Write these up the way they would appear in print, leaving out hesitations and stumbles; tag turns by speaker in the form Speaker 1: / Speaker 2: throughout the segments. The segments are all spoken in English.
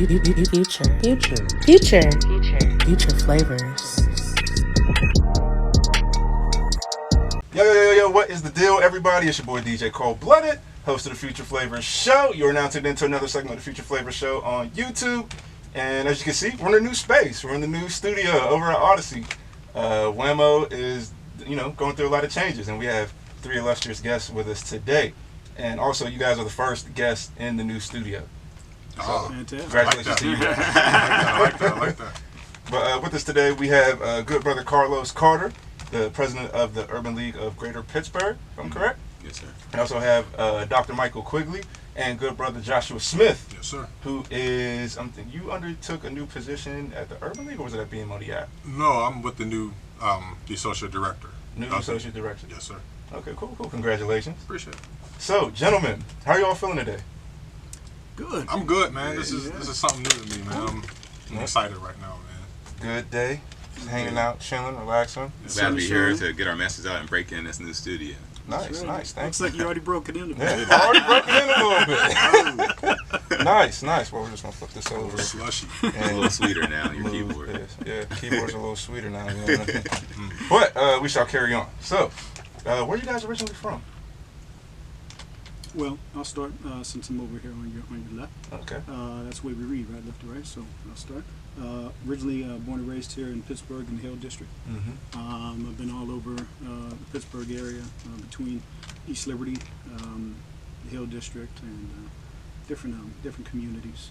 Speaker 1: Future flavors.
Speaker 2: Yo, what is the deal, everybody? It's your boy DJ Cold Blooded, host of the Future Flavors Show. You are now tuned into another segment of the Future Flavors Show on YouTube. And as you can see, we're in a new space. We're in the new studio over at Odyssey. Whammo is, going through a lot of changes, and we have 3 illustrious guests with us today. And also, you guys are the first guests in the new studio. So, congratulations to you guys.
Speaker 3: I like that.
Speaker 2: But with us today, we have good brother Carlos Carter, the president of the Urban League of Greater Pittsburgh, if I'm correct.
Speaker 3: Yes, sir.
Speaker 2: We also have Dr. Michael Quigley and good brother Joshua Smith.
Speaker 3: Yes, sir.
Speaker 2: Who is, you undertook a new position at the Urban League, or was it at BMO the app?
Speaker 3: No, I'm with the new, the associate director.
Speaker 2: New associate director.
Speaker 3: Yes, sir.
Speaker 2: Okay, cool. Congratulations.
Speaker 3: Appreciate it.
Speaker 2: So, gentlemen, how are y'all feeling today?
Speaker 4: Good.
Speaker 3: I'm good, man. This is something new to me, man. I'm excited right now, man.
Speaker 2: Good day. Just hanging out, chilling, relaxing.
Speaker 5: Glad to be here to get our message out and break in this new studio.
Speaker 2: Nice. Thanks.
Speaker 4: Looks like you already broke it in a bit.
Speaker 2: Yeah, I already broke it in a little bit. Nice. Well, we're just going to flip this over.
Speaker 3: Slushy.
Speaker 5: And a little sweeter now, your keyboard.
Speaker 2: Yeah, keyboard's a little sweeter now. But we shall carry on. So, where are you guys originally from?
Speaker 4: Well, I'll start since I'm over here on your left.
Speaker 2: Okay.
Speaker 4: That's the way we read, right, left to right. So I'll start. Originally born and raised here in Pittsburgh in the Hill District.
Speaker 2: Mm-hmm.
Speaker 4: I've been all over the Pittsburgh area between East Liberty, the Hill District, and different communities.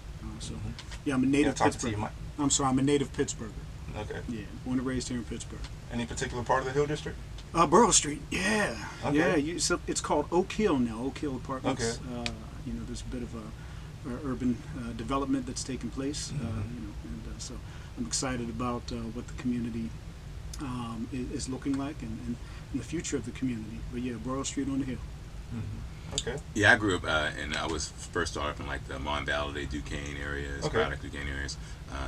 Speaker 4: Yeah, I'm a native Pittsburgher. I'm sorry, I'm a native Pittsburgher.
Speaker 2: Okay.
Speaker 4: Yeah, born and raised here in Pittsburgh.
Speaker 2: Any particular part of the Hill District?
Speaker 4: Borough Street, yeah.
Speaker 2: Okay.
Speaker 4: Yeah, so it's called Oak Hill now, Oak Hill Apartments.
Speaker 2: Okay.
Speaker 4: There's a bit of a urban development that's taking place, so I'm excited about what the community is looking like and the future of the community. But yeah, Borough Street on the hill.
Speaker 2: Mm-hmm. Okay.
Speaker 5: Yeah, I grew up and I was first started from like the Mon Valley, Duquesne areas, Braddock, Duquesne areas,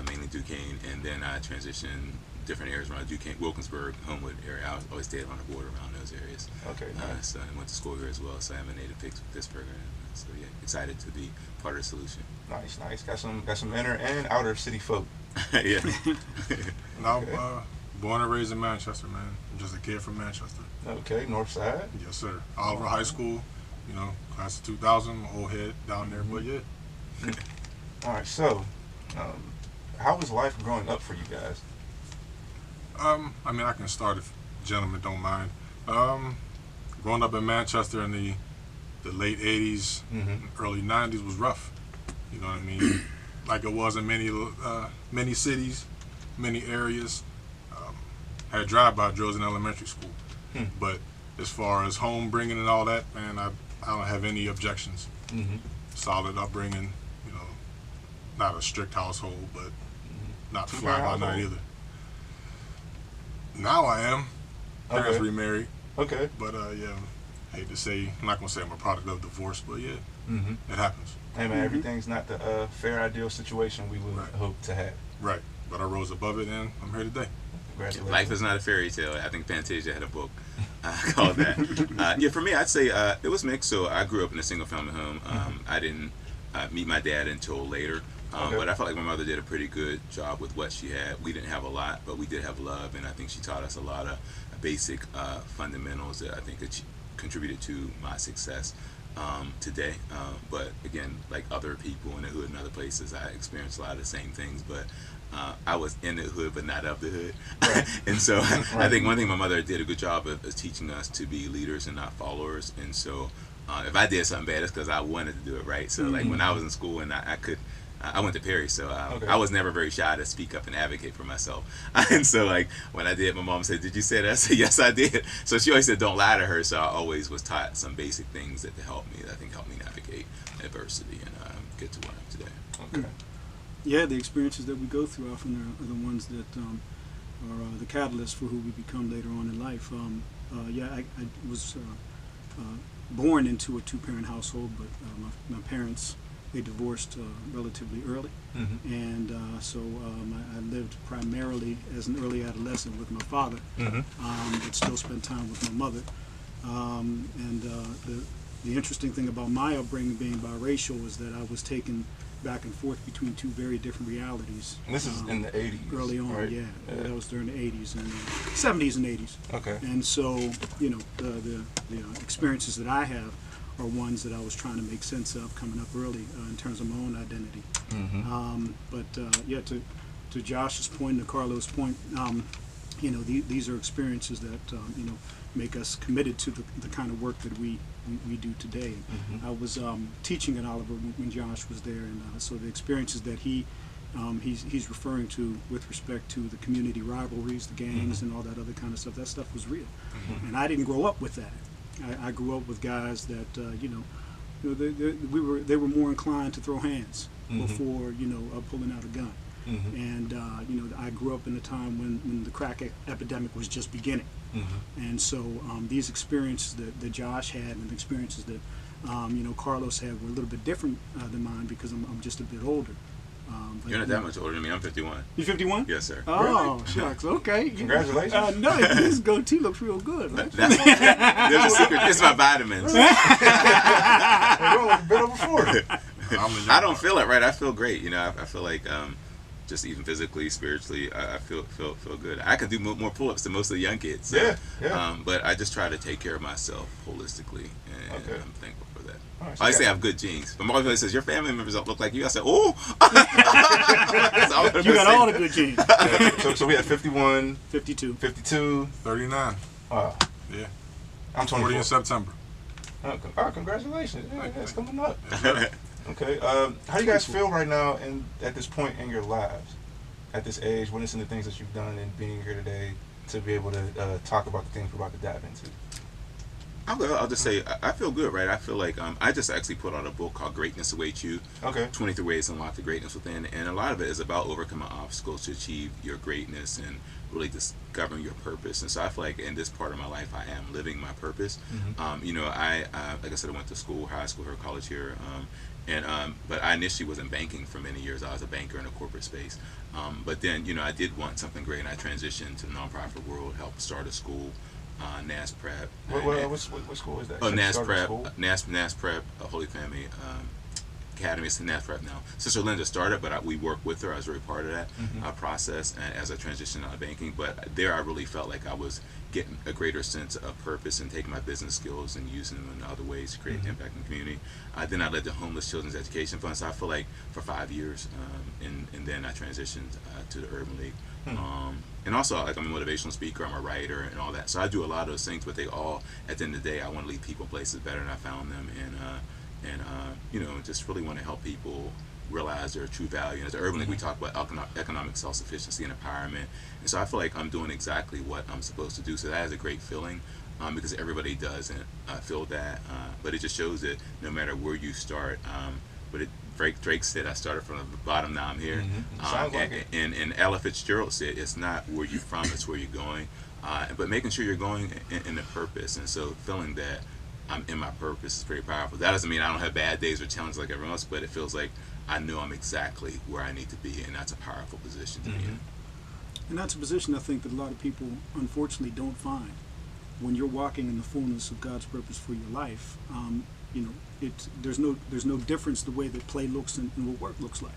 Speaker 5: mainly Duquesne, and then I transitioned different areas around Duquesne, Wilkinsburg, Homewood area. I always stayed on the border around those areas.
Speaker 2: Okay.
Speaker 5: So I went to school here as well, so I'm a native Pittsburgher. So yeah, excited to be part of the solution.
Speaker 2: Nice. Got some inner and outer city folk.
Speaker 5: Yeah.
Speaker 3: Now, born and raised in Manchester, man. I'm just a kid from Manchester.
Speaker 2: Okay, North Side.
Speaker 3: Yes, sir. Oliver High School, class of 2000, old head down there, but yeah.
Speaker 2: All right, so how was life growing up for you guys?
Speaker 3: I can start if gentlemen don't mind. Growing up in Manchester in the late 80s, early 90s was rough. You know what I mean? Like it was in many cities, many areas. Had drive-by drills in elementary school. But as far as home bringing and all that, man, I don't have any objections. Solid upbringing, not a strict household, but not fly by night either. Now I am. Parents remarried.
Speaker 2: Okay.
Speaker 3: But hate to say, I'm not gonna say I'm a product of divorce, but yeah, it happens.
Speaker 2: Hey man, everything's not the fair, ideal situation we would hope to have.
Speaker 3: Right. But I rose above it, and I'm here today.
Speaker 2: Congratulations.
Speaker 5: Life is not a fairy tale. I think Fantasia had a book called that. Yeah, for me, I'd say it was mixed. So I grew up in a single-family home. I didn't meet my dad until later. But I felt like my mother did a pretty good job with what she had. We didn't have a lot, but we did have love, and I think she taught us a lot of basic fundamentals that I think contributed to my success today. But again, like other people in the hood and other places, I experienced a lot of the same things, but I was in the hood but not of the hood. And so I think one thing my mother did a good job of is teaching us to be leaders and not followers. And so if I did something bad, it's because I wanted to do it right. So like when I was in school and I went to Perry, so I was never very shy to speak up and advocate for myself. And so, like, when I did, my mom said, "Did you say that?" I said, "Yes, I did." So she always said, "Don't lie to her." So I always was taught some basic things that helped me navigate adversity and get to where I am today.
Speaker 2: Okay.
Speaker 4: Yeah, the experiences that we go through often are the ones that are the catalyst for who we become later on in life. I was born into a two-parent household, but my parents, they divorced relatively early, and so I lived primarily as an early adolescent with my father, but still spent time with my mother. The interesting thing about my upbringing being biracial was that I was taken back and forth between two very different realities.
Speaker 2: And this is in the 80s.
Speaker 4: Early on,
Speaker 2: right?
Speaker 4: yeah. That was during the 80s and 70s and 80s.
Speaker 2: Okay.
Speaker 4: And so, the experiences that I have are ones that I was trying to make sense of coming up early in terms of my own identity. To Josh's point and to Carlos' point, these are experiences that make us committed to the kind of work that we do today. I was teaching at Oliver when Josh was there, and so the experiences that he's referring to with respect to the community rivalries, the gangs, and all that other kind of stuff, that stuff was real. And I didn't grow up with that. I grew up with guys that they were more inclined to throw hands before pulling out a gun. And I grew up in a time when the crack epidemic was just beginning. And so these experiences that Josh had and the experiences that Carlos had were a little bit different than mine because I'm just a bit older.
Speaker 5: You're not that much older than me. I'm 51.
Speaker 4: You 51?
Speaker 5: Yes, sir.
Speaker 4: Oh, shucks. Okay.
Speaker 2: Congratulations.
Speaker 4: No, his goatee looks real good. Right?
Speaker 5: There's a secret. It's my vitamins.
Speaker 2: You're only a bit over 40.
Speaker 5: I don't feel it right. I feel great. I feel like just even physically, spiritually, I feel good. I can do more pull-ups than most of the young kids. So,
Speaker 2: yeah.
Speaker 5: But I just try to take care of myself holistically, and
Speaker 2: Okay.
Speaker 5: I'm thankful for that.
Speaker 2: All right,
Speaker 5: I always say I have good genes. But Mark says your family members don't look like you. I said, oh,
Speaker 4: you got all the good genes.
Speaker 2: So we had 51,
Speaker 4: 52,
Speaker 2: 52,
Speaker 3: 39.
Speaker 2: Wow.
Speaker 3: Yeah.
Speaker 2: I'm
Speaker 3: 40
Speaker 2: 24.
Speaker 3: in September.
Speaker 2: Congratulations. Yeah, it's coming up. Okay. How do you guys feel right now at this point in your lives, at this age, witnessing the things that you've done and being here today to be able to talk about the things we're about to dive into?
Speaker 5: I'll just say I feel good, right? I feel like I just actually put out a book called Greatness Awaits You.
Speaker 2: Okay.
Speaker 5: 23 Ways to Unlock the Greatness Within, and a lot of it is about overcoming obstacles to achieve your greatness and really discovering your purpose. And so I feel like in this part of my life, I am living my purpose. I like I said, I went to school, high school here, college here, but I initially was in banking for many years. I was a banker in a corporate space. But then, I did want something great, and I transitioned to the nonprofit world, helped start a school. NAS Prep.
Speaker 2: What school is that?
Speaker 5: Oh, NAS Prep. NAS Prep, Holy Family Academy. It's NAS Prep now. Sister Linda started, but we worked with her. I was very part of that process and as I transitioned out of banking. But there I really felt like I was getting a greater sense of purpose and taking my business skills and using them in other ways to create impact in the community. Then I led the Homeless Children's Education Fund. So I feel like for 5 years, and then I transitioned to the Urban League. And also, like, I'm a motivational speaker, I'm a writer, and all that. So I do a lot of those things, but they all, at the end of the day, I want to leave people places better than I found them, and just really want to help people realize their true value. And as the Urban League, we talk about economic self-sufficiency and empowerment. And so I feel like I'm doing exactly what I'm supposed to do. So that is a great feeling, because everybody doesn't feel that. But it just shows that no matter where you start, Drake said, I started from the bottom, now I'm here.
Speaker 2: Sounds like it.
Speaker 5: And Ella Fitzgerald said, it's not where you're from, it's where you're going. But making sure you're going in a purpose. And so feeling that I'm in my purpose is very powerful. That doesn't mean I don't have bad days or challenges like everyone else, but it feels like I know I'm exactly where I need to be, and that's a powerful position to be in.
Speaker 4: And that's a position I think that a lot of people unfortunately don't find. When you're walking in the fullness of God's purpose for your life, there's no difference the way that play looks and what work looks like,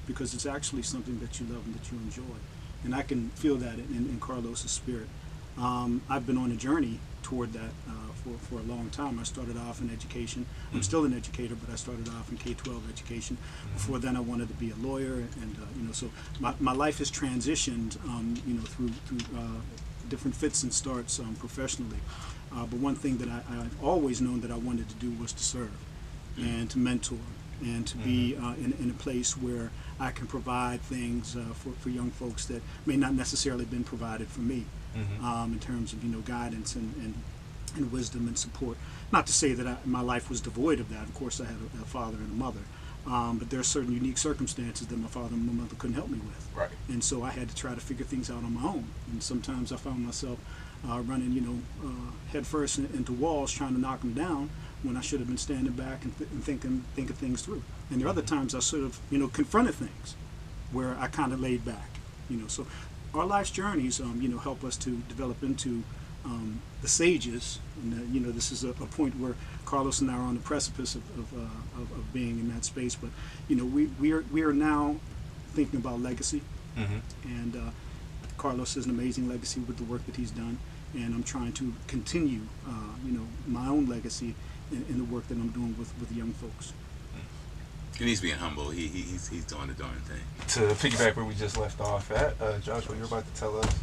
Speaker 4: because it's actually something that you love and that you enjoy. And I can feel that in Carlos's spirit. I've been on a journey toward that for a long time. I started off in education. I'm still an educator, but I started off in K-12 education. Before then, I wanted to be a lawyer, and so my life has transitioned, through different fits and starts professionally. But one thing that I've always known that I wanted to do was to serve and to mentor and to be in a place where I can provide things for young folks that may not necessarily have been provided for me, in terms of guidance and wisdom and support. Not to say that my life was devoid of that. Of course, I had a father and a mother, but there are certain unique circumstances that my father and my mother couldn't help me with.
Speaker 2: Right.
Speaker 4: And so I had to try to figure things out on my own. And sometimes I found myself running, head first into walls, trying to knock them down, when I should have been standing back and thinking things through. And there are other times I sort of, confronted things where I kind of laid back. So our life's journeys, help us to develop into the sages. And, this is a point where Carlos and I are on the precipice of being in that space. But we are now thinking about legacy, and Carlos has an amazing legacy with the work that he's done, and I'm trying to continue, my own legacy in the work that I'm doing with young folks.
Speaker 5: And he's being humble. He's doing the darn thing.
Speaker 2: To piggyback where we just left off at, Joshua, you're about to tell us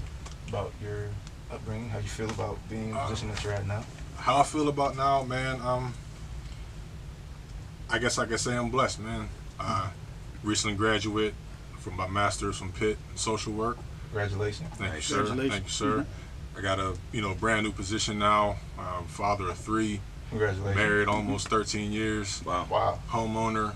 Speaker 2: about your upbringing, how you feel about being in the position that you're at now.
Speaker 3: How I feel about now, man. I guess I can say I'm blessed, man. Recently graduate from my master's from Pitt in social work.
Speaker 2: Congratulations.
Speaker 3: Thank you, sir. Thank you, sir. I got a brand new position now. Father of 3.
Speaker 2: Congratulations.
Speaker 3: Married almost 13 years.
Speaker 2: Wow.
Speaker 3: Homeowner.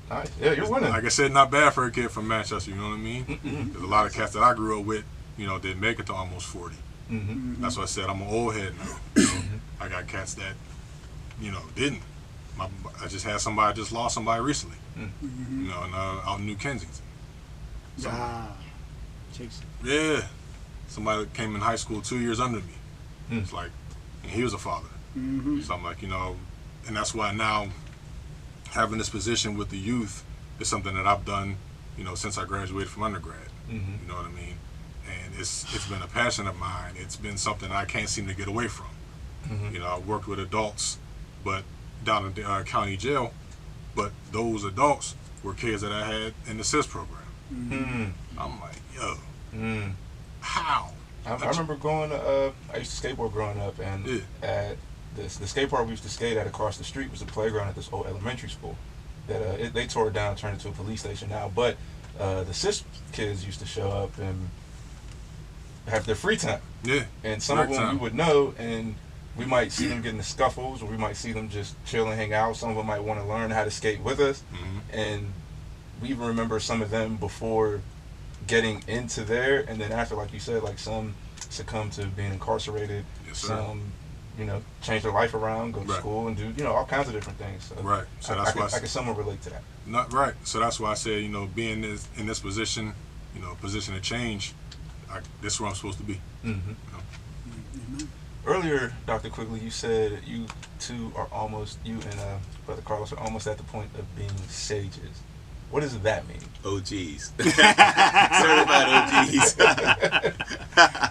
Speaker 2: Nice. Yeah, you're winning.
Speaker 3: Like I said, not bad for a kid from Manchester. You know what I mean? There's a lot of cats that I grew up with, didn't make it to almost 40. That's what I said. I'm an old head now. I got cats that, didn't. I just had somebody, just lost somebody recently. Out in New Kensington.
Speaker 4: Chase.
Speaker 3: Yeah. Somebody that came in high school 2 years under me. It's like, and he was a father. So I'm like, and that's why now having this position with the youth is something that I've done, since I graduated from undergrad. You know what I mean? And it's been a passion of mine. It's been something I can't seem to get away from. I worked with adults, but down in the county jail, but those adults were kids that I had in the SIS program. I'm like, yo, how?
Speaker 2: I remember going to, I used to skateboard growing up, and at the skate park we used to skate at across the street was a playground at this old elementary school that they tore it down and turned it into a police station now. But the CIS kids used to show up and have their free time.
Speaker 3: Yeah.
Speaker 2: And some of them we would know, and we might see them get into scuffles, or we might see them just chill and hang out. Some of them might want to learn how to skate with us. And we even remember some of them before getting into there, and then after, like you said, like some succumb to being incarcerated.
Speaker 3: Yes, sir.
Speaker 2: Some, change their life around, go to school, and do, all kinds of different things. So
Speaker 3: right. So that's why I
Speaker 2: can somewhat relate to that.
Speaker 3: Not right. So that's why I said, being in this position, position of change, this is where I'm supposed to be.
Speaker 2: Earlier, Dr. Quigley, you said you two are almost, you and Brother Carlos are almost at the point of being sages. What does that mean?
Speaker 5: OGs. Certified OGs.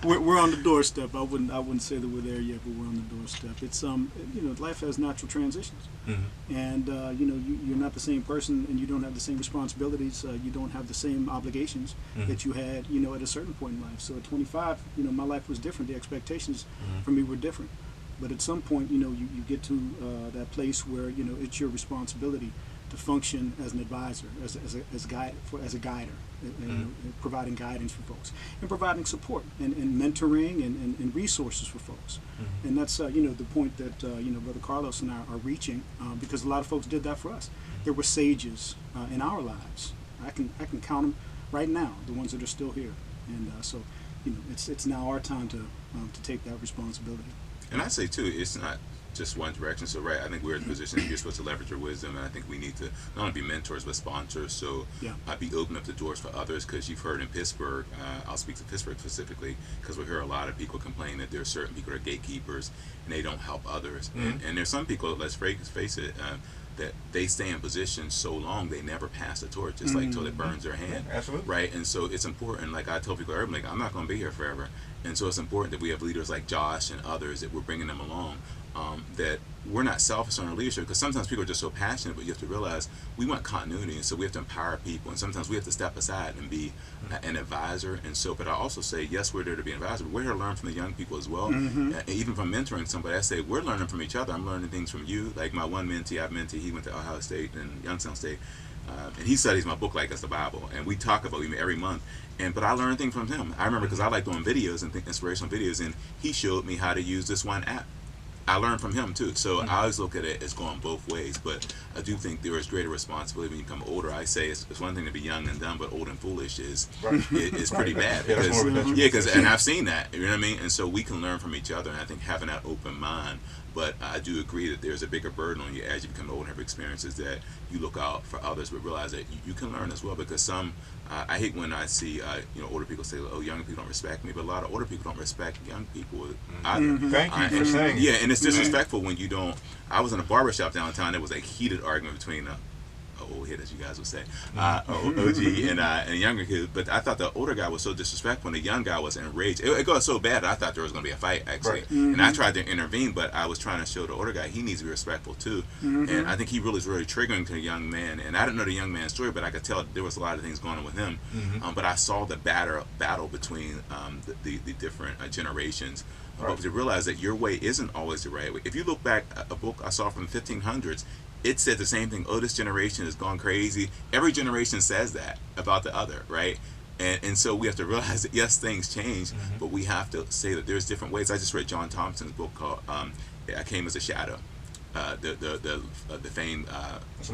Speaker 4: we're on the doorstep. I wouldn't say that we're there yet, but we're on the doorstep. It's life has natural transitions, and you're not the same person, and you don't have the same responsibilities. You don't have the same obligations that you had at a certain point in life. So at 25, my life was different. The expectations for me were different. But at some point, you get to that place where it's your responsibility to function as an advisor, as a guider, providing guidance for folks, and providing support and mentoring and resources for folks. And that's the point that Brother Carlos and I are reaching, because a lot of folks did that for us. There were sages in our lives. I can count them right now, the ones that are still here. And so it's now our time to take that responsibility.
Speaker 5: And I say too, it's not just one direction. So I think we're in a position you're supposed to leverage your wisdom, and I think we need to not only be mentors but sponsors. So be open up the doors for others, because you've heard in Pittsburgh, I'll speak to Pittsburgh specifically, because we hear a lot of people complain that there are certain people that are gatekeepers and they don't help others. And there's some people, let's face it, that they stay in position so long they never pass the torch, just like till it burns their hand.
Speaker 2: Absolutely.
Speaker 5: Right. And so it's important, like I tell people, I'm not going to be here forever. And so it's important that we have leaders like Josh and others, that we're bringing them along, that we're not selfish on our leadership, because sometimes people are just so passionate, but you have to realize we want continuity, and so we have to empower people, and sometimes we have to step aside and be an advisor. And so, but I also say, yes, we're there to be an advisor, but we're here to learn from the young people as well. Even from mentoring somebody, I say we're learning from each other. I'm learning things from you. Like my one mentee, he went to Ohio State and Youngstown State, and he studies my book like it's the Bible, and we talk about it every month. But I learned things from him. I remember, because I like doing videos and inspirational videos, and he showed me how to use this one app. I learned from him too. So I always look at it as going both ways. But I do think there is greater responsibility when you become older. I say it's one thing to be young and dumb, but old and foolish is pretty bad.
Speaker 2: Yeah,
Speaker 5: Because and I've seen that. You know what I mean? And so we can learn from each other. And I think having that open mind. But I do agree that there's a bigger burden on you as you become older and have experiences that you look out for others, but realize that you can learn as well. Because some, I hate when I see older people say, "Oh, young people don't respect me," but a lot of older people don't respect young people either.
Speaker 2: Thank you for saying.
Speaker 5: Yeah, and it's disrespectful when you don't. I was in a barbershop downtown. There was a heated argument between old head, as you guys would say, OG and a younger kid. But I thought the older guy was so disrespectful, and the young guy was enraged. It got so bad that I thought there was going to be a fight, actually.
Speaker 2: Right.
Speaker 5: And I tried to intervene, but I was trying to show the older guy he needs to be respectful too. And I think he really was really triggering to the young man. And I didn't know the young man's story, but I could tell there was a lot of things going on with him. But I saw the battle between the different generations. But to realize that your way isn't always the right way. If you look back, a book I saw from the 1500s, it said the same thing. Oh, this generation has gone crazy. Every generation says that about the other, right? And so we have to realize that yes, things change, but we have to say that there's different ways. I just read John Thompson's book called "I Came as a Shadow." The famed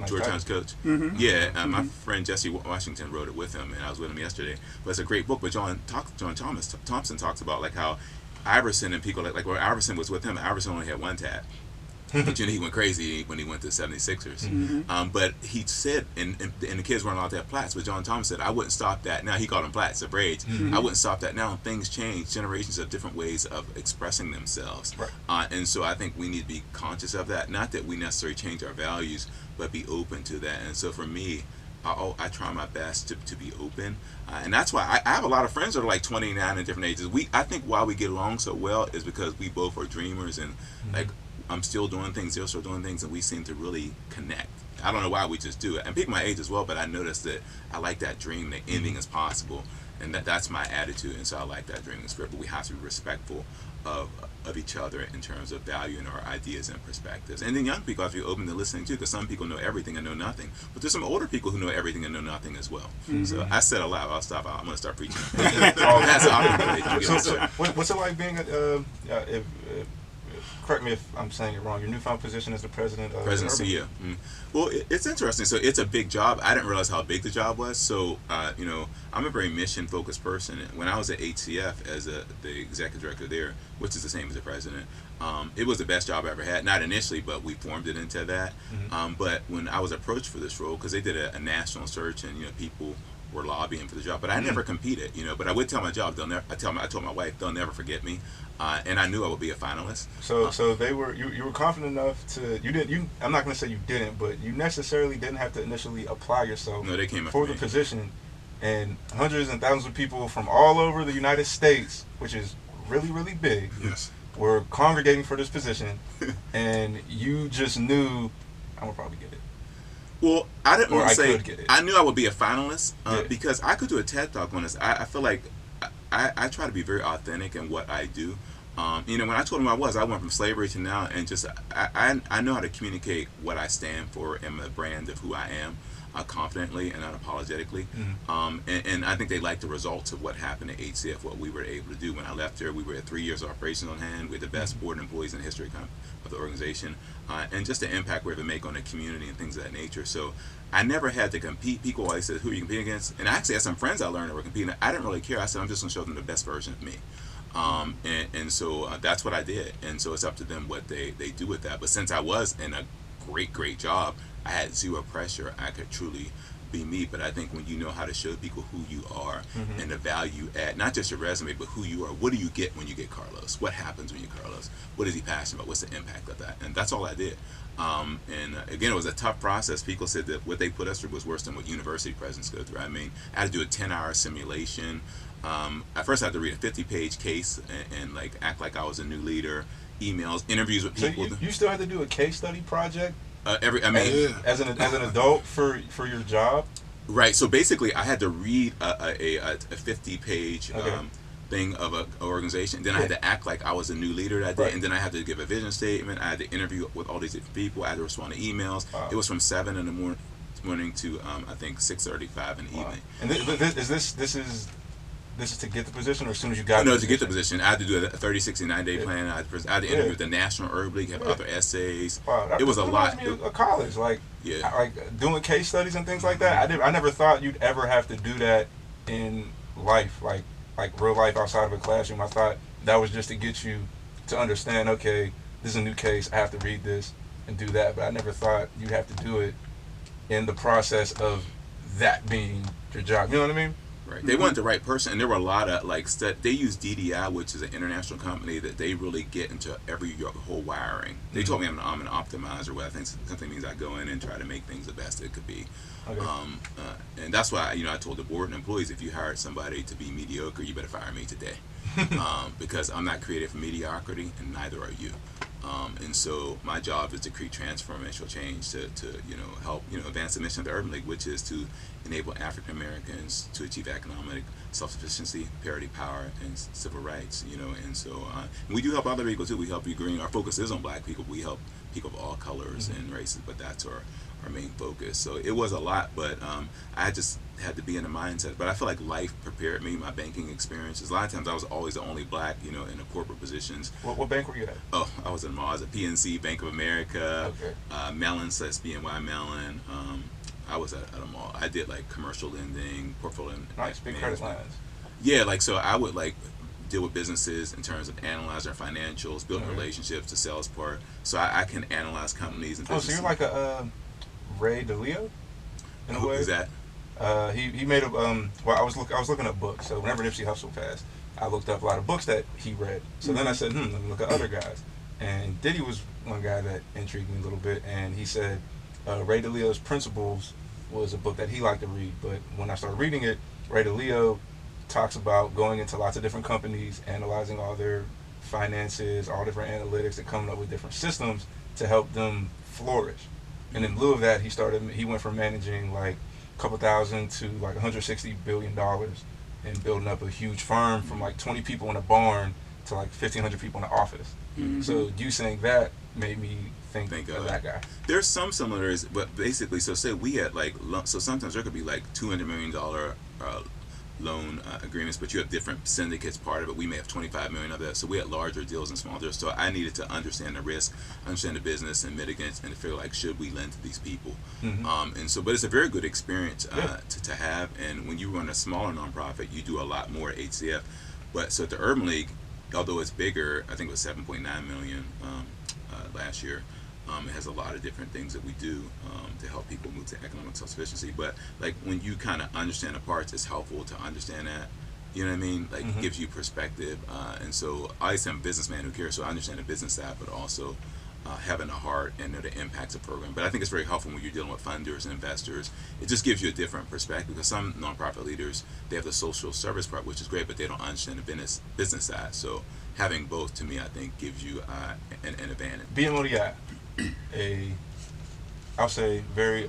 Speaker 5: Georgetown's coach. My friend Jesse Washington wrote it with him, and I was with him yesterday. But it's a great book. But John Thompson talks about like how Iverson and people like when Iverson was with him, Iverson only had one tab. But he went crazy when he went to the 76ers. But he said, and the kids weren't allowed to have plaits, but John Thomas said, I wouldn't stop that. Now he called them plaits, the braids. I wouldn't stop that now. Things change. Generations have different ways of expressing themselves. And so I think we need to be conscious of that. Not that we necessarily change our values, but be open to that. And so for me, I try my best to be open. And that's why I have a lot of friends that are like 29 in different ages. I think why we get along so well is because we both are dreamers and like, I'm still doing things, they're still doing things, and we seem to really connect. I don't know why, we just do it. And people my age as well, but I noticed that I like that dream that anything is possible, and that's my attitude, and so I like that dreaming spirit. But we have to be respectful of each other in terms of valuing our ideas and perspectives. And then young people have to be open to listening too, because some people know everything and know nothing, but there's some older people who know everything and know nothing as well. So I said a lot. I'll stop. I'm going to start preaching. That's
Speaker 2: what's it like being correct me if I'm saying it wrong, your newfound position as the president of
Speaker 5: CEO. Well, it's interesting. So it's a big job. I didn't realize how big the job was. So, I'm a very mission-focused person. When I was at HCF as the executive director there, which is the same as the president, it was the best job I ever had. Not initially, but we formed it into that. But when I was approached for this role, because they did a national search and, people were lobbying for the job, but I never competed, but I would tell my job, I told my wife, they'll never forget me. And I knew I would be a finalist.
Speaker 2: So they were you were confident enough to I'm not going to say you didn't, but you necessarily didn't have to initially apply yourself
Speaker 5: they came
Speaker 2: for the position, and hundreds and thousands of people from all over the United States, which is really, really big, were congregating for this position, and you just knew I'm gonna probably get it.
Speaker 5: Well, I didn't want to say I knew I would be a finalist because I could do a TED Talk on this. I feel like I try to be very authentic in what I do. When I told him I went from slavery to now, and just I know how to communicate what I stand for and the brand of who I am confidently and unapologetically. And I think they like the results of what happened at HCF, what we were able to do. When I left there, we were at 3 years of operations on hand. We had the best board employees in the history of the organization, and just the impact we were able to make on the community and things of that nature. So I never had to compete. People always said, who are you competing against? And I actually had some friends I learned that were competing. I didn't really care. I said, I'm just going to show them the best version of me. And so that's what I did. And so it's up to them what they do with that. But since I was in a great job, I had zero pressure. I could truly be me. But I think when you know how to show people who you are and the value add, not just your resume, but who you are. What do you get when you get Carlos? What happens when you get Carlos? What is he passionate about? What's the impact of that? And that's all I did. And again, it was a tough process. People said that what they put us through was worse than what university presidents go through. I mean, I had to do a 10-hour simulation. At first I had to read a 50-page case and like act like I was a new leader, emails, interviews with people.
Speaker 2: So you still had to do a case study project?
Speaker 5: As
Speaker 2: an adult for your job?
Speaker 5: Right. So basically I had to read a 50-page thing of an organization. Then I had to act like I was a new leader that day, and then I had to give a vision statement. I had to interview with all these different people. I had to respond to emails. Wow. It was from 7 in the morning to I think 6:35 in the evening.
Speaker 2: And this is this is to get the position, or as soon as you got
Speaker 5: No, to get the position, I had to do a 30, 60, 90-day plan. I had to interview with the National Urban League, have other essays.
Speaker 2: Wow,
Speaker 5: it was a lot.
Speaker 2: Reminds me of college, like doing case studies and things like that. I never thought you'd ever have to do that in life, like real life outside of a classroom. I thought that was just to get you to understand, okay, this is a new case, I have to read this and do that. But I never thought you'd have to do it in the process of that being your job. You know what I mean?
Speaker 5: Right. They wanted the right person, and there were a lot of they use DDI, which is an international company that they really get into your whole wiring. They told me I'm an optimizer, where I think something means I go in and try to make things the best it could be.
Speaker 2: Okay.
Speaker 5: And that's why I told the board and employees, if you hired somebody to be mediocre, you better fire me today, because I'm not created for mediocrity, and neither are you. And so my job is to create transformational change to help advance the mission of the Urban League, which is to enable African Americans to achieve economic self-sufficiency, parity, power, and civil rights. And so we do help other people too. We help you green. Our focus is on Black people. We help people of all colors and races, but that's our main focus. So it was a lot, but I just had to be in the mindset. But I feel like life prepared me. My banking experiences. A lot of times I was always the only Black, in the corporate positions.
Speaker 2: What bank were you at?
Speaker 5: Oh, I was in at PNC, Bank of America,
Speaker 2: Okay.
Speaker 5: Mellon, BNY Mellon. I was at a mall. I did like commercial lending, portfolio.
Speaker 2: Nice, big credit lines.
Speaker 5: Yeah, so I would deal with businesses in terms of analyzing their financials, building relationships, the sales part. So I can analyze companies and businesses.
Speaker 2: So you're like a Ray DeLeo in a way?
Speaker 5: Who's that?
Speaker 2: He made a I was looking up books. So whenever Nipsey Hussle passed, I looked up a lot of books that he read. So then I said, let me look at other guys. And Diddy was one guy that intrigued me a little bit, and he said Ray DeLeo's Principles was a book that he liked to read. But when I started reading it, Ray DeLeo talks about going into lots of different companies, analyzing all their finances, all different analytics, and coming up with different systems to help them flourish. And in lieu of that, he went from managing like a couple thousand to like $160 billion and building up a huge firm from like 20 people in a barn to like 1,500 people in the office. So you saying that made me think of that guy. There's
Speaker 5: some similarities, but basically, so say we had so sometimes there could be like $200 million loan agreements, but you have different syndicates part of it. We may have 25 million of that, so we had larger deals and smaller deals. So I needed to understand the risk, understand the business and mitigants, and to figure should we lend to these people. And so, but it's a very good experience to have. And when you run a smaller nonprofit, you do a lot more at HCF. But so at the Urban League, although it's bigger, I think it was 7.9 million last year. It has a lot of different things that we do to help people move to economic self-sufficiency. But when you kind of understand the parts, it's helpful to understand that. You know what I mean? It gives you perspective. And so I used to be a businessman who cares, so I understand the business side, but also having a heart and know the impacts of the program. But I think it's very helpful when you're dealing with funders and investors. It just gives you a different perspective, because some nonprofit leaders, they have the social service part, which is great, but they don't understand the business side. So having both, to me, I think gives you an advantage.
Speaker 2: BMODI, I'll say, very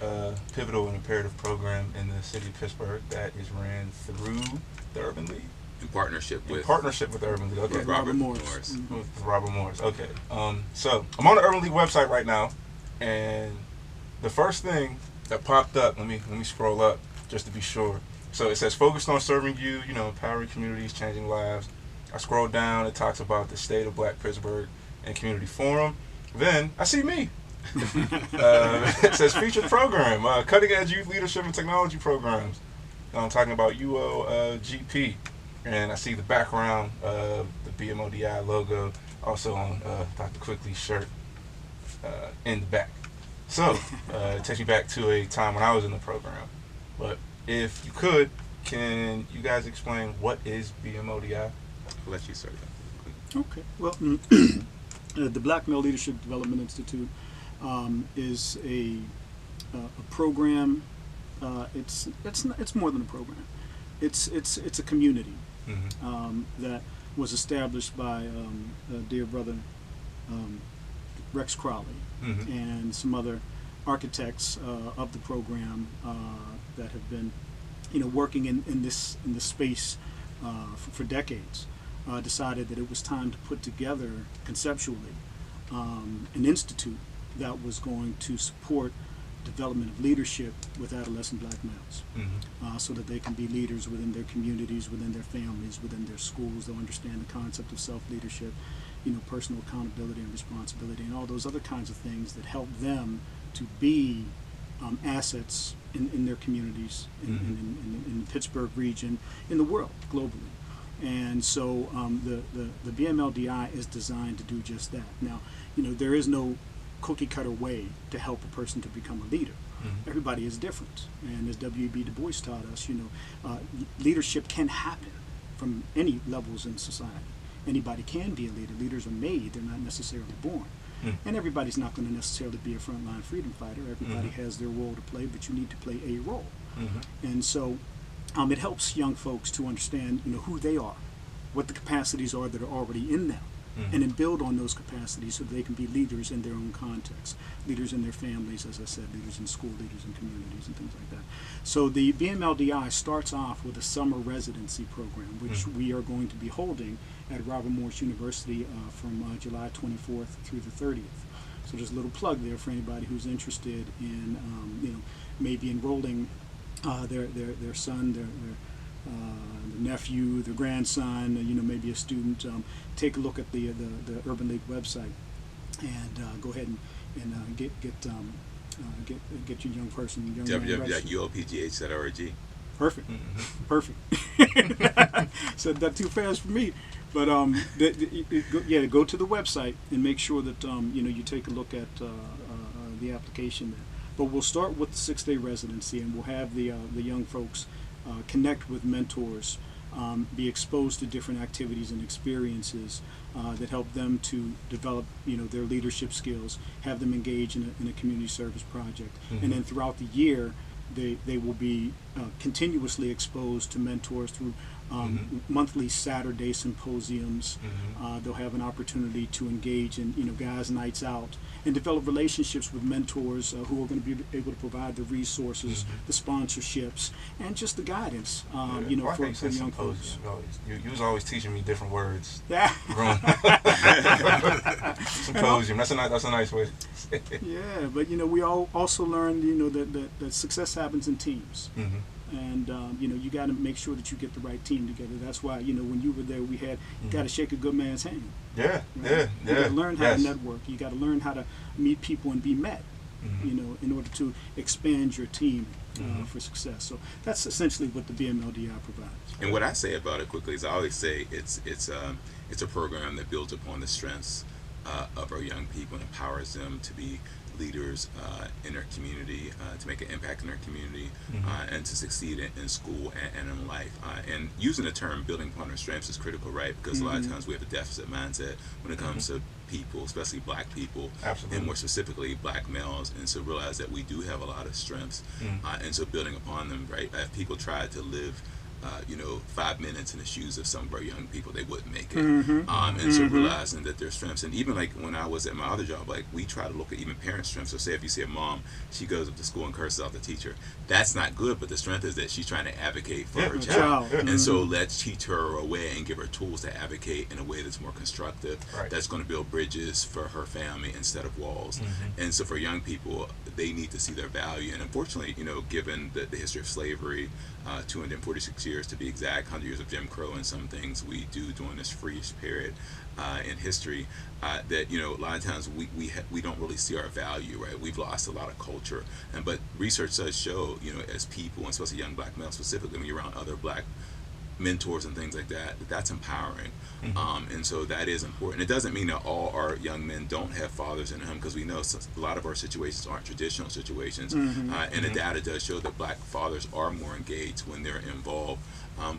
Speaker 2: pivotal and imperative program in the city of Pittsburgh that is ran through the Urban League.
Speaker 5: In partnership with
Speaker 2: the Urban League. Okay.
Speaker 5: With Robert Morris.
Speaker 2: With Robert Morris. Okay. So I'm on the Urban League website right now, and the first thing that popped up, let me scroll up just to be sure. So it says focused on serving you, empowering communities, changing lives. I scroll down, it talks about the state of Black Pittsburgh and community forum. Then I see me. It says featured program, cutting edge youth leadership and technology programs. I'm talking about ULGP. And I see the background of the BMODI logo also on Dr. Quigley's shirt in the back. So it takes me back to a time when I was in the program. But if you could, can you guys explain what is BMODI?
Speaker 5: I'll let you start.
Speaker 4: Okay. Well, the Blackmail Leadership Development Institute is a program. It's more than a program. It's a community that was established by dear brother Rex Crowley and some other architects of the program that have been working in this space for decades. Decided that it was time to put together conceptually an institute that was going to support development of leadership with adolescent black males, so that they can be leaders within their communities, within their families, within their schools. They'll understand the concept of self-leadership, personal accountability and responsibility, and all those other kinds of things that help them to be assets in their communities, in the Pittsburgh region, in the world, globally. And so the BMLDI is designed to do just that. Now, there is no cookie cutter way to help a person to become a leader. Everybody is different. And as W.E.B. Du Bois taught us, leadership can happen from any levels in society. Anybody can be a leader. Leaders are made, they're not necessarily born. And everybody's not going to necessarily be a frontline freedom fighter. Everybody has their role to play, but you need to play a role. And so it helps young folks to understand, who they are, what the capacities are that are already in them, and then build on those capacities so that they can be leaders in their own context, leaders in their families, as I said, leaders in school, leaders in communities, and things like that. So the BMLDI starts off with a summer residency program, which we are going to be holding at Robert Morris University from July 24th through the 30th. So there's a little plug there for anybody who's interested in, maybe enrolling their son, their nephew, their grandson, maybe a student. Take a look at the Urban League website and go ahead and get your young person.
Speaker 5: www.ulpgh.org.
Speaker 4: Perfect. Perfect. Said that too fast for me. But go to the website and make sure that you take a look at the application there. But we'll start with the 6-day residency, and we'll have the young folks connect with mentors, be exposed to different activities and experiences that help them to develop their leadership skills, have them engage in a community service project, and then throughout the year they will be continuously exposed to mentors through monthly Saturday symposiums. They'll have an opportunity to engage in guys' nights out and develop relationships with mentors who are going to be able to provide the resources, the sponsorships, and just the guidance for young folks.
Speaker 2: You was always teaching me different words.
Speaker 4: Yeah.
Speaker 2: Symposium. That's a nice way.
Speaker 4: Yeah, but we all also learned that success happens in teams. And you got to make sure that you get the right team together. That's why when you were there, we had you got to shake a good man's hand.
Speaker 2: Yeah,
Speaker 4: right? You got to learn how to network. You got to learn how to meet people and be met. In order to expand your team for success. So that's essentially what the BMLDI provides.
Speaker 5: And what I say about it quickly is I always say it's a program that builds upon the strengths of our young people and empowers them to be leaders in their community, to make an impact in their community, and to succeed in school and in life. And using the term building upon their strengths is critical, right? Because a lot of times we have a deficit mindset when it comes to people, especially black people, and more specifically black males. And so realize that we do have a lot of strengths, and so building upon them, right? If people try to live 5 minutes in the shoes of some of our young people, they wouldn't make it. And so realizing that their strengths, and even like when I was at my other job, like we try to look at even parents' strengths. So say if you see a mom, she goes up to school and curses out the teacher, that's not good, but the strength is that she's trying to advocate for her child. And so let's teach her a way and give her tools to advocate in a way that's more constructive, that's going to build bridges for her family instead of walls. And so for young people, they need to see their value. And unfortunately, given the history of slavery, 246 years to be exact, 100 years of Jim Crow, and some things we do during this freeish period in history, that a lot of times we don't really see our value, right? We've lost a lot of culture, but research does show, as people, and especially young black males specifically, when you're around other black mentors and things like that, that's empowering. And so that is important. It doesn't mean that all our young men don't have fathers in them, because we know a lot of our situations aren't traditional situations, and the data does show that black fathers are more engaged when they're involved.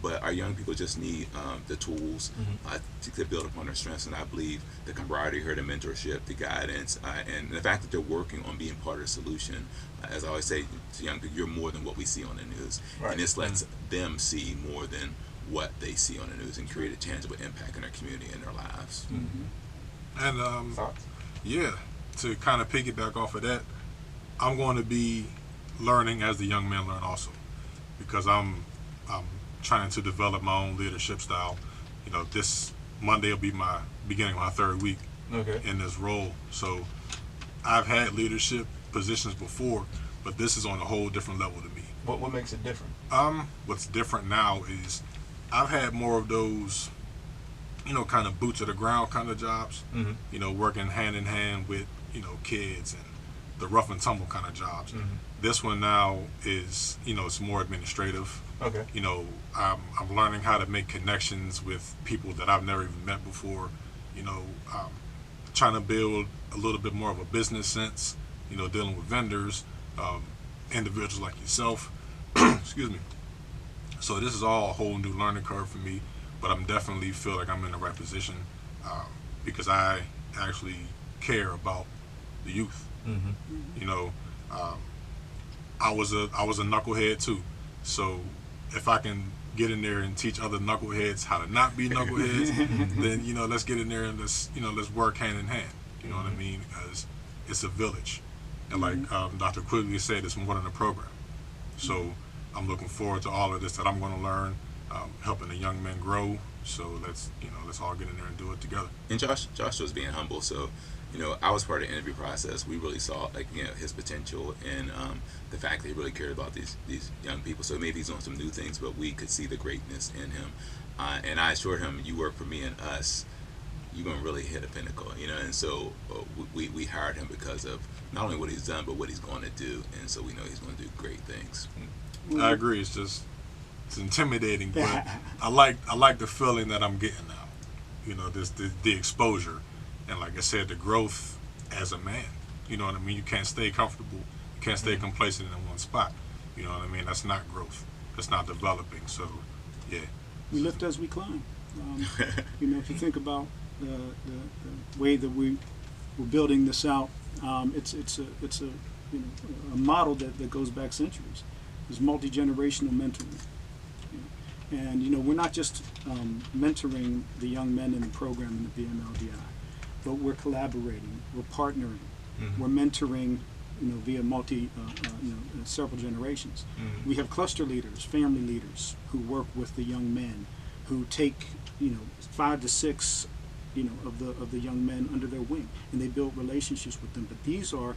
Speaker 5: But our young people just need the tools to build upon their strengths, and I believe the camaraderie here, the mentorship, the guidance, and the fact that they're working on being part of the solution. As I always say to young people, you're more than what we see on the news, and this lets them see more than what they see on the news and create a tangible impact in their community and their lives.
Speaker 3: And to kind of piggyback off of that, I'm going to be learning as the young men learn also, because I'm trying to develop my own leadership style. This Monday will be my beginning of my 3rd week in this role. So I've had leadership positions before, but this is on a whole different level to me.
Speaker 2: What makes it different?
Speaker 3: What's different now is I've had more of those, kind of boots to the ground kind of jobs. Working hand in hand with kids and the rough and tumble kind of jobs. This one now is it's more administrative.
Speaker 2: Okay.
Speaker 3: I'm learning how to make connections with people that I've never even met before. Trying to build a little bit more of a business sense. Dealing with vendors, individuals like yourself. Excuse me. So this is all a whole new learning curve for me, but I'm definitely feel like I'm in the right position because I actually care about the youth. I was a knucklehead too, so if I can get in there and teach other knuckleheads how to not be knuckleheads, then let's get in there and let's work hand in hand. You know what I mean? Because it's a village, and like Dr. Quigley said, it's more than a program. So I'm looking forward to all of this that I'm going to learn, helping the young men grow. So let's all get in there and do it together.
Speaker 5: And Josh was being humble, so I was part of the interview process. We really saw his potential and the fact that he really cared about these young people. So maybe he's on some new things, but we could see the greatness in him. And I assured him, you work for me and us, you're gonna really hit a pinnacle, And so we hired him because of not only what he's done, but what he's going to do. And so we know he's going to do great things.
Speaker 3: I agree. It's intimidating, but I like the feeling that I'm getting now. The exposure. And like I said, the growth as a man, you know what I mean? You can't stay comfortable. You can't stay complacent in one spot. You know what I mean? That's not growth. That's not developing. So, yeah.
Speaker 4: We lift as we climb. If you think about the way that we're building this out, it's a model that goes back centuries. It's multi-generational mentoring. And, we're not just mentoring the young men in the program in the BMLDI. But we're collaborating, we're partnering, we're mentoring, via several generations. We have cluster leaders, family leaders who work with the young men, who take, 5 to 6, of the young men under their wing, and they build relationships with them. But these are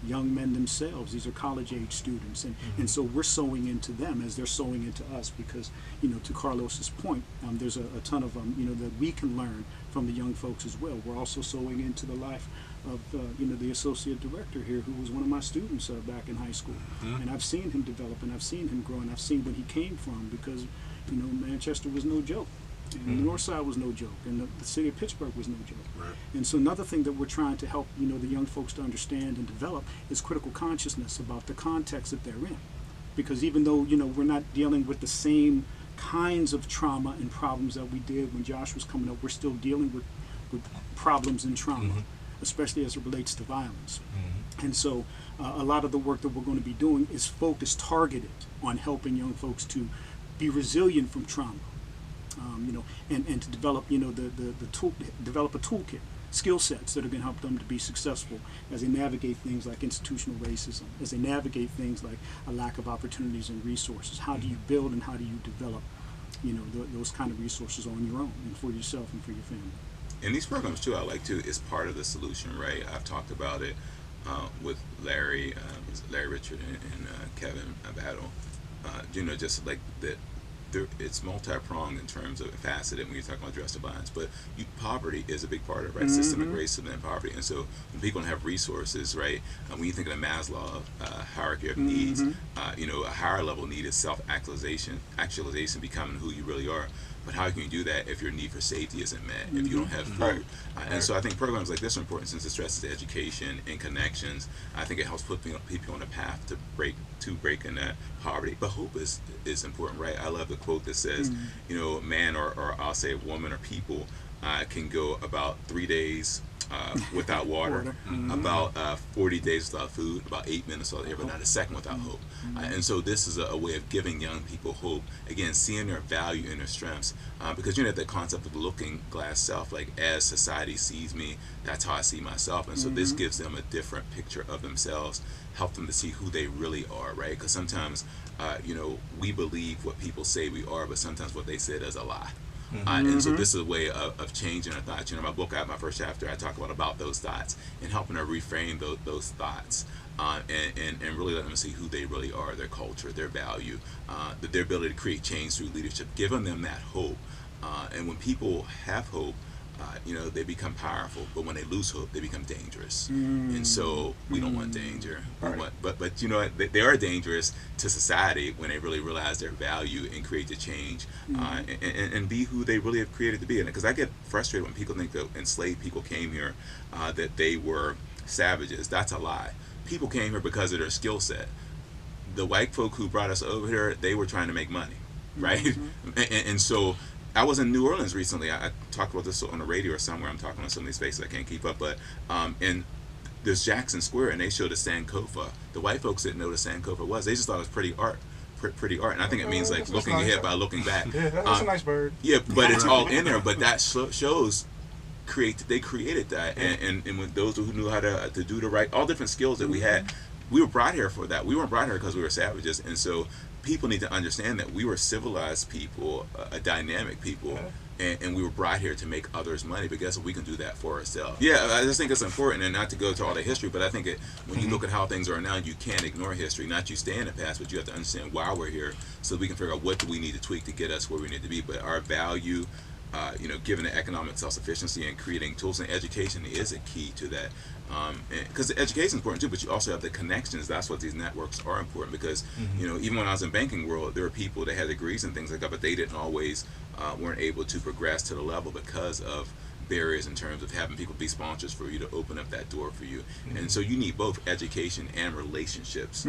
Speaker 4: young men themselves. These are college-age students, and so we're sowing into them as they're sowing into us. Because to Carlos's point, there's a ton of that we can learn from the young folks as well. We're also sowing into the life of the associate director here, who was one of my students back in high school, and I've seen him develop, and I've seen him grow, and I've seen where he came from. Because Manchester was no joke. And the North Side was no joke, and the city of Pittsburgh was no joke.
Speaker 3: Right.
Speaker 4: And so another thing that we're trying to help the young folks to understand and develop is critical consciousness about the context that they're in. Because even though we're not dealing with the same kinds of trauma and problems that we did when Josh was coming up, we're still dealing with problems and trauma, especially as it relates to violence. And so a lot of the work that we're going to be doing is focused, targeted on helping young folks to be resilient from trauma. And to develop, develop a toolkit, skill sets that are going to help them to be successful as they navigate things like institutional racism, as they navigate things like a lack of opportunities and resources. How do you build and how do you develop, those kind of resources on your own and for yourself and for your family?
Speaker 5: And these programs too, I like too, is part of the solution, right? I've talked about it with Larry Richard and Kevin Battle. Just like that. It's multi-pronged in terms of faceted when you're talking about domestic violence, but poverty is a big part of it, right? Systemic racism and poverty. And so when people don't have resources, right, when you think of the Maslow hierarchy of needs, a higher level need is self-actualization, becoming who you really are. But how can you do that if your need for safety isn't met, if you don't have food? And so I think programs like this are important since it stresses education and connections. I think it helps put people on a path to break in that poverty. But hope is important, right? I love the quote that says, man or I'll say woman or people can go about 3 days without water, about 40 days without food, about 8 minutes without air, but not a second without hope. And so this is a way of giving young people hope, again, seeing their value and their strengths, because the concept of the looking glass self, like as society sees me, that's how I see myself. And so this gives them a different picture of themselves, help them to see who they really are, right? Because sometimes we believe what people say we are, but sometimes what they said is a lie. And so this is a way of changing our thoughts. My book, my first chapter, I talk about those thoughts and helping her reframe those thoughts and really let them see who they really are, their culture, their value, their ability to create change through leadership, giving them that hope. And when people have hope, they become powerful. But when they lose hope, they become dangerous. And so we don't want danger.
Speaker 2: Right.
Speaker 5: But they are dangerous to society when they really realize their value and create the change and be who they really have created to be. And because I get frustrated when people think that enslaved people came here, that they were savages. That's a lie. People came here because of their skill set. The white folk who brought us over here, they were trying to make money, right? And so I was in New Orleans recently. I talked about this on the radio or somewhere. I'm talking on some of these spaces I can't keep up. But in there's Jackson Square, and they showed a Sankofa. The white folks didn't know what a Sankofa was. They just thought it was pretty art. And I think it means like looking ahead by looking back.
Speaker 2: Yeah, that's a nice bird.
Speaker 5: Yeah, but it's all in there. But that shows they created that, and when those who knew how to do the right, all different skills that we had, we were brought here for that. We weren't brought here because we were savages, and so people need to understand that we were civilized people, a dynamic people, and we were brought here to make others money. But guess what? We can do that for ourselves. Yeah, I just think it's important, and not to go to all the history, but I think when you look at how things are now, you can't ignore history. Not you stay in the past, but you have to understand why we're here, so we can figure out what do we need to tweak to get us where we need to be. But our value, given the economic self-sufficiency and creating tools, and education is a key to that. Because education is important too, but you also have the connections. That's what these networks are important, because even when I was in banking world, there were people that had degrees and things like that, but they didn't always weren't able to progress to the level because of barriers in terms of having people be sponsors for you to open up that door for you. And so you need both education and relationships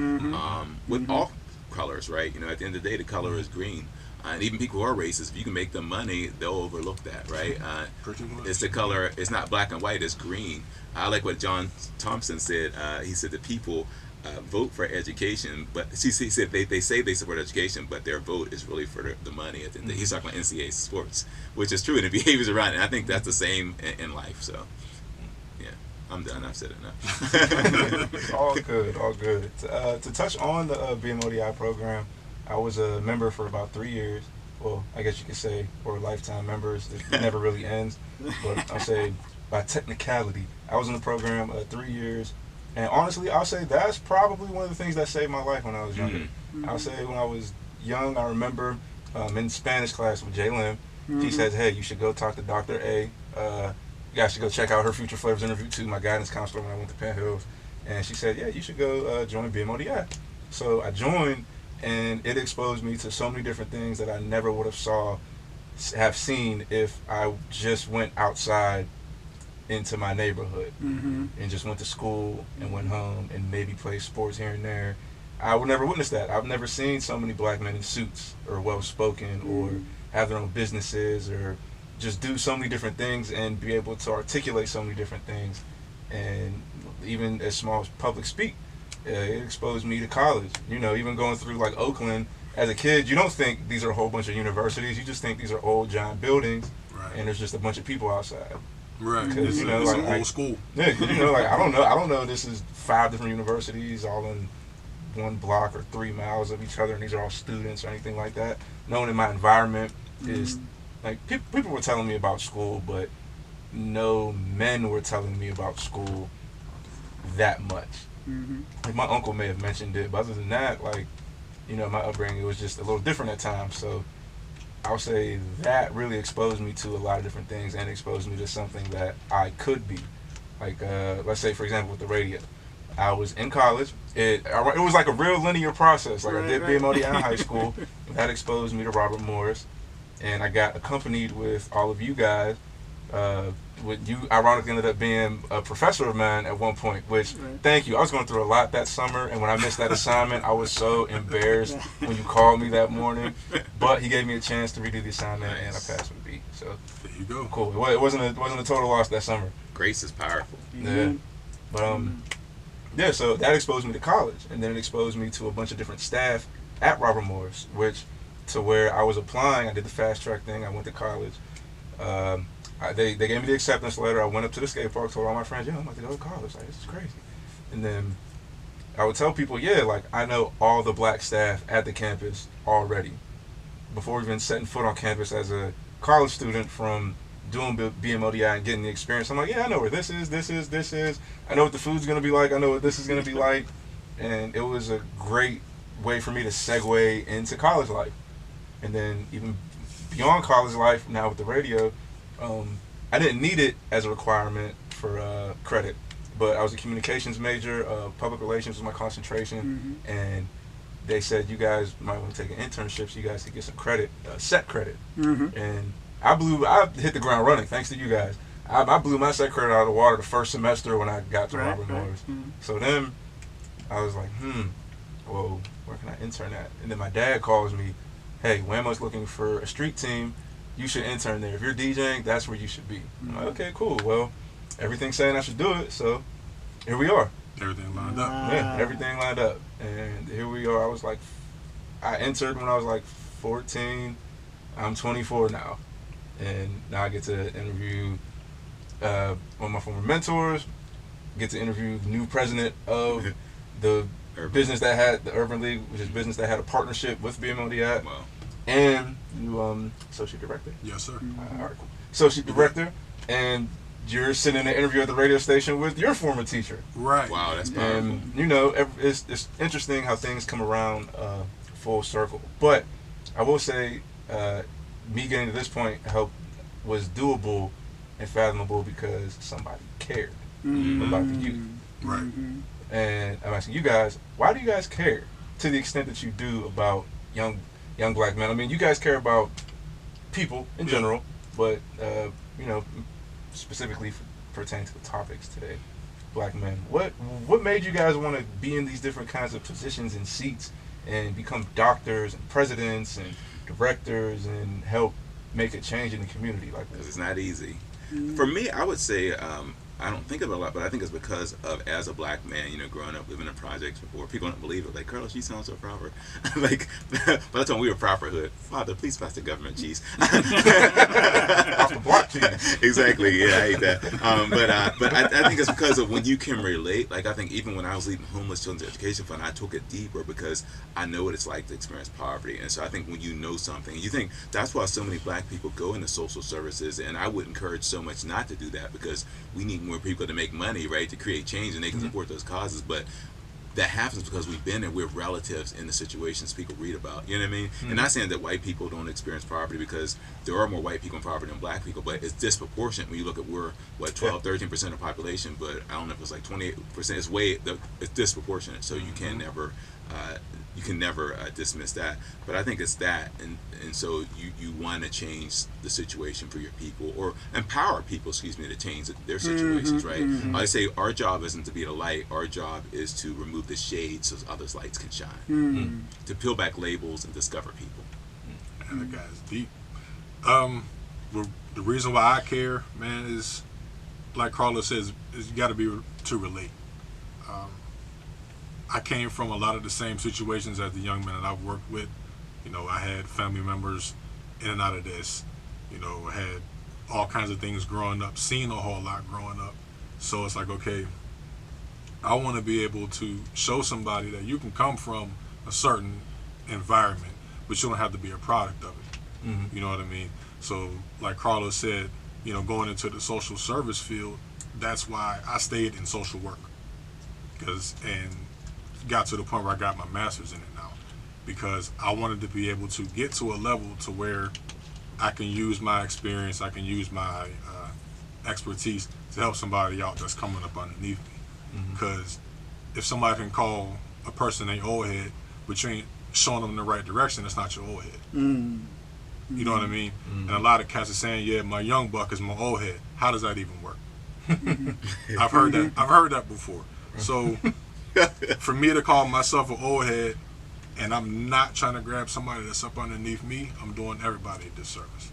Speaker 5: with all colors, right? At the end of the day, the color is green. And even people who are racist, if you can make them money, they'll overlook that, right? It's the color. It's not black and white. It's green. I like what John Thompson said. He said that people vote for education, but he said they say they support education, but their vote is really for the money. At the end. He's talking about NCAA sports, which is true, and the behaviors around it. And I think that's the same in life. So, yeah, I'm done. I've said enough.
Speaker 2: All good, all good. To touch on the BMODI program, I was a member for about 3 years. Well, I guess you could say we're lifetime members. It never really ends. But I'll say by technicality, I was in the program 3 years. And honestly, I'll say that's probably one of the things that saved my life when I was younger. I'll say when I was young, I remember in Spanish class with Jalen, he says, hey, you should go talk to Dr. A. You guys should go check out her Future Flavors interview too, my guidance counselor when I went to Penn Hills. And she said, yeah, you should go join BMODI. So I joined. And it exposed me to so many different things that I never would have seen if I just went outside into my neighborhood and just went to school and went home and maybe played sports here and there. I would never witness that. I've never seen so many black men in suits or well-spoken or have their own businesses or just do so many different things and be able to articulate so many different things, and even as small as public speak. It exposed me to college. Even going through like Oakland as a kid, you don't think these are a whole bunch of universities. You just think these are old giant buildings, and there's just a bunch of people outside.
Speaker 3: Right.
Speaker 2: Because
Speaker 3: it's
Speaker 2: like
Speaker 3: old school.
Speaker 2: Yeah, I don't know. This is 5 different universities all in one block or 3 miles of each other, and these are all students or anything like that. Knowing in my environment is like people were telling me about school, but no men were telling me about school that much. Like my uncle may have mentioned it, but other than that, like, my upbringing, it was just a little different at times. So I'll say that really exposed me to a lot of different things and exposed me to something that I could be. Like, let's say, for example, with the radio. I was in college. It was like a real linear process. Like, I did BMODI in high school. That exposed me to Robert Morris. And I got accompanied with all of you guys. You ironically ended up being a professor of mine at one point, which, thank you. I was going through a lot that summer, and when I missed that assignment, I was so embarrassed when you called me that morning. But he gave me a chance to redo the assignment, and I passed with B. So
Speaker 3: there you go.
Speaker 2: Cool. It wasn't a total loss that summer.
Speaker 5: Grace is powerful.
Speaker 2: Yeah. But yeah. So that exposed me to college, and then it exposed me to a bunch of different staff at Robert Morris, which to where I was applying. I did the fast track thing. I went to college. They gave me the acceptance letter. I went up to the skate park, told all my friends, I'm about to go to college. Like, this is crazy. And then I would tell people, like, I know all the black staff at the campus already. Before even setting foot on campus as a college student from doing BMODI and getting the experience, I'm like, yeah, I know where this is. I know what the food's gonna be like. I know what this is gonna be like, and it was a great way for me to segue into college life, and then even beyond college life. Now with the radio, I didn't need it as a requirement for credit, but I was a communications major. Public relations was my concentration, and they said you guys might want to take an internship so you guys could get some credit, set credit, and I hit the ground running thanks to you guys. I blew my set credit out of the water the first semester when I got to Robert Morris. So then I was like, well, where can I intern at? And then my dad calls me, hey, Whammo's looking for a street team. You should intern there. If you're DJing, that's where you should be. I'm like, okay, cool. Well, everything's saying I should do it, so here we are.
Speaker 3: Everything lined up.
Speaker 2: Yeah, everything lined up. And here we are. I entered when I was like 14. I'm 24 now. And now I get to interview one of my former mentors, get to interview the new president of the business that had the Urban League, which is business that had a partnership with BMODI.
Speaker 5: Wow.
Speaker 2: And you associate director?
Speaker 3: Yes, sir.
Speaker 2: All right, cool. Associate director, and you're sitting in an interview at the radio station with your former teacher.
Speaker 3: Right.
Speaker 5: Wow, that's powerful.
Speaker 2: And, it's interesting how things come around full circle. But I will say, me getting to this point was doable and fathomable because somebody cared about the youth.
Speaker 3: Right.
Speaker 2: And I'm asking you guys, why do you guys care to the extent that you do about young black men? I mean, you guys care about people in general, but specifically pertaining to the topics today, black men. What made you guys want to be in these different kinds of positions and seats and become doctors and presidents and directors and help make a change in the community like this?
Speaker 5: It's not easy. For me, I would say I don't think of it a lot, but I think it's because of, as a black man, growing up living in projects before, people don't believe it. Like, Carlos, you sound so proper. Like, by the time we were proper hood, Father, please pass the government cheese.
Speaker 2: Off the block cheese.
Speaker 5: Exactly. Yeah, I hate that. But I think it's because of when you can relate. Like, I think even when I was leading Homeless Children's Education Fund, I took it deeper because I know what it's like to experience poverty. And so I think when you know something, you think that's why so many black people go into social services. And I would encourage so much not to do that because we need more people to make money, right, to create change, and they can support those causes. But that happens because we've been there. We're relatives in the situations people read about. You know what I mean? And not saying that white people don't experience poverty, because there are more white people in poverty than black people, but it's disproportionate when you look at 13% of the population, but I don't know if it's like 28%. It's disproportionate. So you can never dismiss that. But I think it's that, and so you want to change the situation for your people, or empower people, to change their situations, right? I say our job isn't to be the light. Our job is to remove the shade so others' lights can shine, to peel back labels and discover people.
Speaker 3: And that guy's deep. The reason why I care, man, is like Carlos says, is you got to be to relate. I came from a lot of the same situations as the young men that I've worked with. I had family members in and out of this. I had all kinds of things growing up, seen a whole lot growing up. So it's like, okay, I want to be able to show somebody that you can come from a certain environment, but you don't have to be a product of it. You know what I mean? So like Carlos said, going into the social service field, that's why I stayed in social work. And got to the point where I got my master's in it now, because I wanted to be able to get to a level to where I can use my experience, I can use my expertise to help somebody out that's coming up underneath me. Because if somebody can call a person an old head, but you ain't showing them the right direction, it's not your old head. You know what I mean? And a lot of cats are saying, yeah, my young buck is my old head. How does that even work? I've heard that before. So for me to call myself an old head, and I'm not trying to grab somebody that's up underneath me, I'm doing everybody a disservice.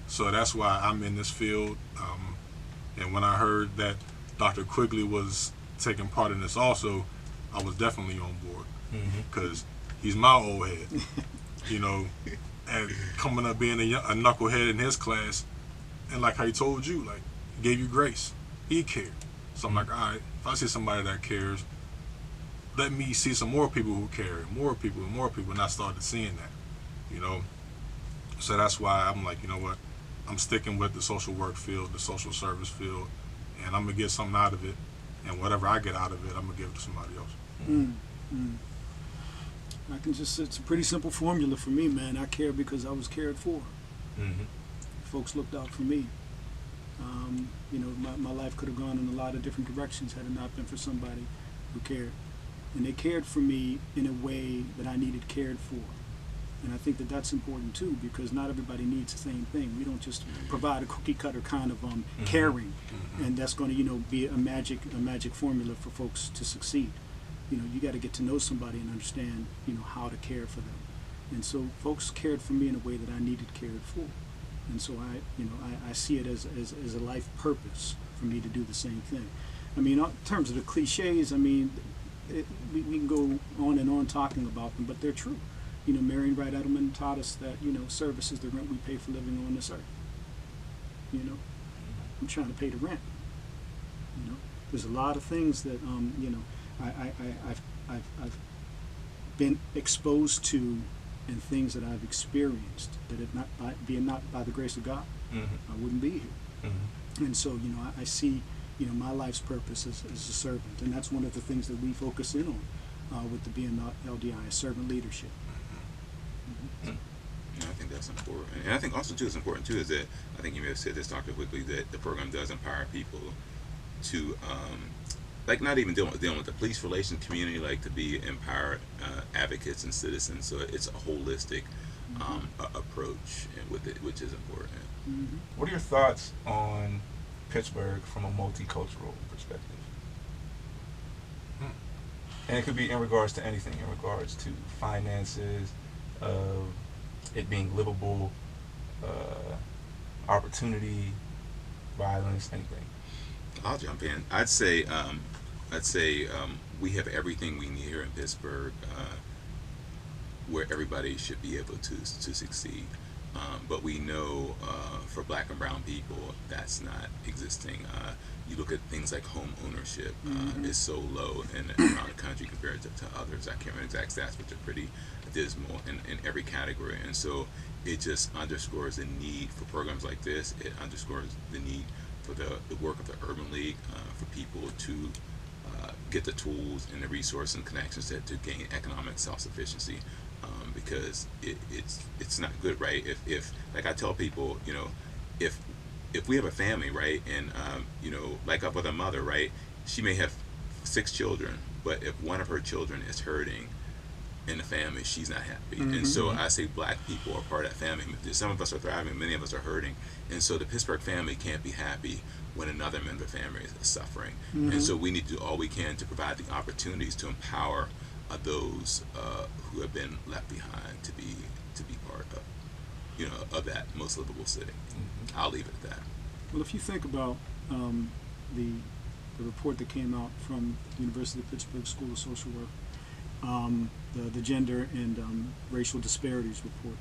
Speaker 3: So that's why I'm in this field. And when I heard that Dr. Quigley was taking part in this also, I was definitely on board, because he's my old head. And coming up being a knucklehead in his class, and like how he told you, like, he gave you grace. He cared. So I'm like, all right, if I see somebody that cares, let me see some more people who care, more people, and I started seeing that, So that's why I'm like, you know what, I'm sticking with the social work field, the social service field, and I'm gonna get something out of it. And whatever I get out of it, I'm gonna give it to somebody else.
Speaker 4: I can just, it's a pretty simple formula for me, man. I care because I was cared for. Folks looked out for me. You know, my life could have gone in a lot of different directions had it not been for somebody who cared. And they cared for me in a way that I needed cared for. And I think that that's important too, because not everybody needs the same thing. We don't just provide a cookie cutter kind of caring, and that's going to, you know, be a magic formula for folks to succeed. You know, you got to get to know somebody and understand, you know, how to care for them. And so folks cared for me in a way that I needed cared for. And so I see it as a life purpose for me to do the same thing. I mean, in terms of the cliches, I mean, we can go on and on talking about them, but they're true. You know, Marion Wright Edelman taught us that, you know, service is the rent we pay for living on this earth. You know, I'm trying to pay the rent. You know, there's a lot of things that, you know, I've been exposed to, and things that I've experienced that it not by the grace of God, I wouldn't be here. And so, you know, I see, you know, my life's purpose as a servant, and that's one of the things that we focus in on with the BMLDI, servant leadership.
Speaker 5: Yeah, I think that's important, and I think also too, it's important too is that I think you may have said this, Dr. Quigley, that the program does empower people to, like, not even dealing with the police relations community, like to be empowered advocates and citizens. So it's a holistic approach, and with it, which is important.
Speaker 2: What are your thoughts on Pittsburgh from a multicultural perspective? And it could be in regards to anything, in regards to finances, it being livable, opportunity, violence, anything.
Speaker 5: I'll jump in. I'd say we have everything we need here in Pittsburgh, where everybody should be able to succeed. But we know for Black and Brown people, that's not existing. You look at things like home ownership is so low around the country compared to others. I can't remember exact stats, but they're pretty dismal in every category. And so it just underscores the need for programs like this. It underscores the need for the work of the Urban League, for people to get the tools and the resources and connections to gain economic self-sufficiency. Because it's not good, right? If like I tell people, you know, if we have a family, right, and you know, like up with a mother, right, she may have 6 children, but if one of her children is hurting in the family, she's not happy. And so I say Black people are part of that family. Some of us are thriving, many of us are hurting, and so the Pittsburgh family can't be happy when another member of the family is suffering. And so we need to do all we can to provide the opportunities to empower those who have been left behind to be part of, you know, of that most livable city. I'll leave it at that.
Speaker 4: Well, if you think about the report that came out from the University of Pittsburgh School of Social Work, the gender and racial disparities report,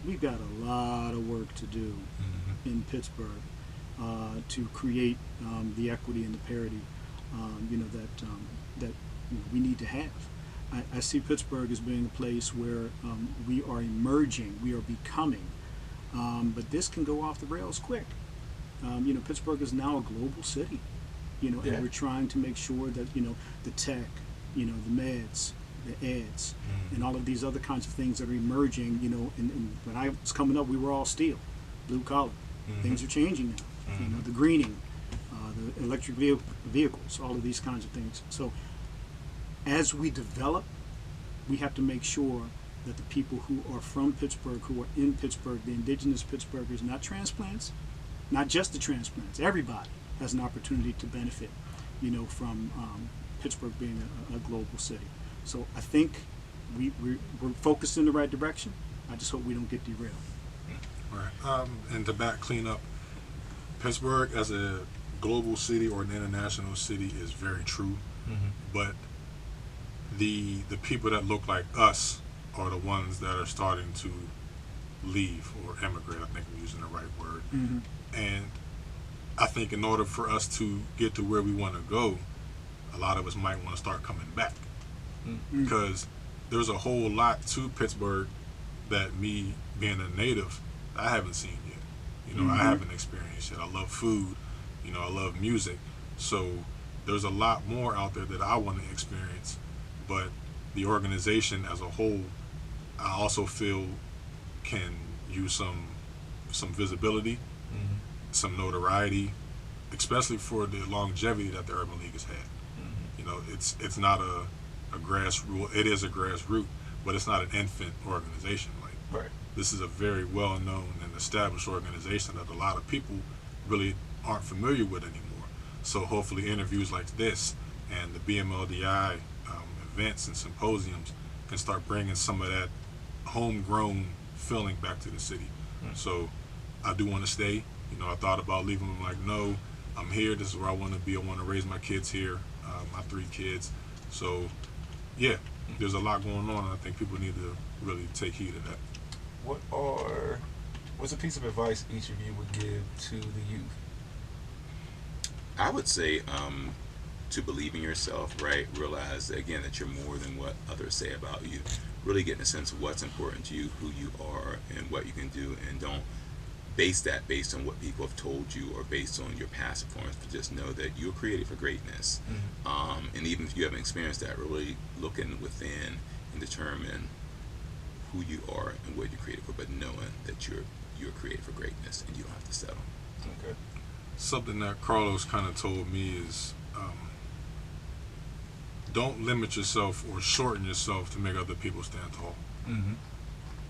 Speaker 4: we've got a lot of work to do in Pittsburgh to create the equity and the parity, you know, that you know, we need to have. I see Pittsburgh as being a place where we are emerging, we are becoming, but this can go off the rails quick. You know, Pittsburgh is now a global city, you know, and we're trying to make sure that, you know, the tech, you know, the meds, the eds, and all of these other kinds of things that are emerging, you know, and when I was coming up, we were all steel, blue collar. Things are changing now, you know, the greening, the electric vehicles, all of these kinds of things. So as we develop, we have to make sure that the people who are from Pittsburgh, who are in Pittsburgh, the indigenous Pittsburghers, not transplants, not just the transplants, everybody has an opportunity to benefit, you know, from Pittsburgh being a global city. So I think we're focused in the right direction. I just hope we don't get derailed.
Speaker 3: Right. And to clean up, Pittsburgh as a global city or an international city is very true, but the people that look like us are the ones that are starting to leave or emigrate. I think I'm using the right word. And I think in order for us to get to where we want to go, a lot of us might want to start coming back, because there's a whole lot to Pittsburgh that me being a native, I haven't seen yet. You know, I haven't experienced it. I love food. You know, I love music. So there's a lot more out there that I want to experience. But the organization as a whole, I also feel can use some visibility, some notoriety, especially for the longevity that the Urban League has had. You know, it's not a grassroots. It is a grassroots, but it's not an infant organization. Like, this is a very well-known and established organization that a lot of people really aren't familiar with anymore. So hopefully interviews like this and the BMLDI events and symposiums can start bringing some of that homegrown feeling back to the city. So I do want to stay. You know, I thought about leaving. I'm like, no, I'm here. This is where I want to be. I want to raise my kids here, my 3 kids. So, yeah, there's a lot going on, and I think people need to really take heed of that.
Speaker 2: What's a piece of advice each of you would give to the youth?
Speaker 5: I would say to believe in yourself, right? Realize, again, that you're more than what others say about you. Really getting a sense of what's important to you, who you are, and what you can do, and don't base that based on what people have told you or based on your past performance, but just know that you're created for greatness. And even if you haven't experienced that, really looking within and determine who you are and what you're created for, but knowing that you're created for greatness and you don't have to settle.
Speaker 2: Okay.
Speaker 3: Something that Carlos kind of told me is don't limit yourself or shorten yourself to make other people stand tall.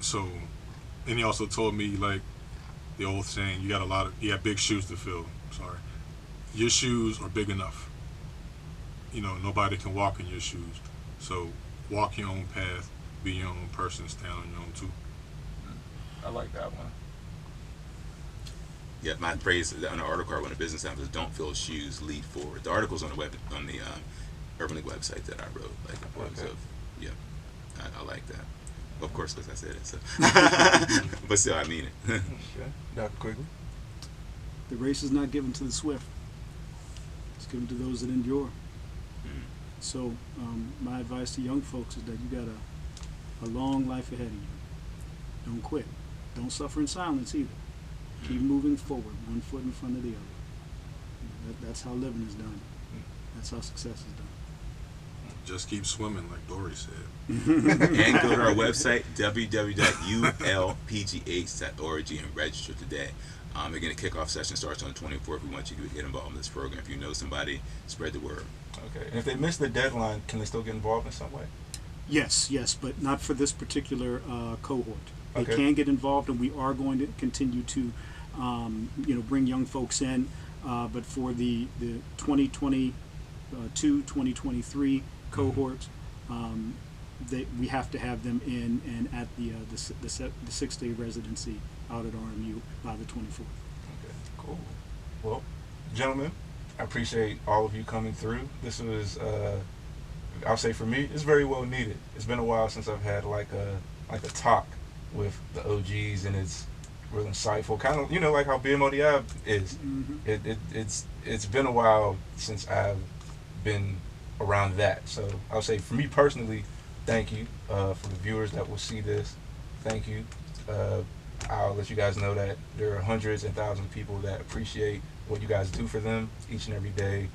Speaker 3: So, and he also told me, like the old saying, you got big shoes to fill. Sorry, your shoes are big enough. You know, nobody can walk in your shoes. So walk your own path, be your own person, stand on your own too.
Speaker 2: I like that one.
Speaker 5: Yeah, my phrase on the article I wrote in Business Times is "Don't fill shoes, lead forward." The article's on the Urban League website that I wrote, like the importance of, I like that. Of course, because I said it. So, but still, I mean it.
Speaker 2: Okay. Dr. Quigley.
Speaker 4: The race is not given to the swift; it's given to those that endure. So, my advice to young folks is that you got a long life ahead of you. Don't quit. Don't suffer in silence either. Keep moving forward, one foot in front of the other. That's how living is done. That's how success is done.
Speaker 3: Just keep swimming, like Dory said.
Speaker 5: And go to our website, www.ulpgh.org, and register today. Again, the kickoff session starts on the 24th. We want you to get involved in this program. If you know somebody, spread the word.
Speaker 2: Okay. And if they miss the deadline, can they still get involved in some way?
Speaker 4: Yes, but not for this particular cohort. They
Speaker 2: Okay.
Speaker 4: can get involved, and we are going to continue to, bring young folks in. But for the 2022-2023 cohorts, we have to have them in and at the 6-day residency out at RMU by the 24th.
Speaker 2: Okay, cool. Well, gentlemen, I appreciate all of you coming through. This was, I'll say for me, it's very well needed. It's been a while since I've had like a talk with the OGs, and it's real insightful. Kind of, like how BMODI is. It's been a while since I've been around that. So I'll say for me personally, thank you. For the viewers that will see this, thank you. I'll let you guys know that there are hundreds and thousands of people that appreciate what you guys do for them each and every day.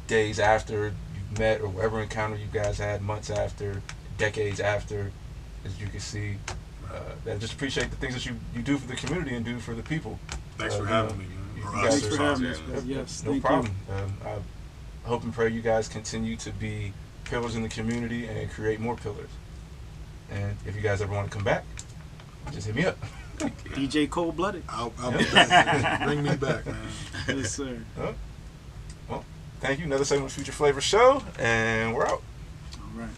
Speaker 2: Days after you've met or whatever encounter you guys had, months after, decades after, as you can see, that just appreciate the things that you do for the community and do for the people.
Speaker 3: Thanks for having me, man.
Speaker 4: Thanks for having us. Yes,
Speaker 2: no problem. I hope and pray you guys continue to be pillars in the community and create more pillars. And if you guys ever want to come back, just hit me up.
Speaker 4: DJ Cold Blooded.
Speaker 3: I'll be back. Bring me back, man.
Speaker 4: Yes, sir.
Speaker 2: Well, thank you. Another segment of Future Flavor Show, and we're out.
Speaker 4: All right.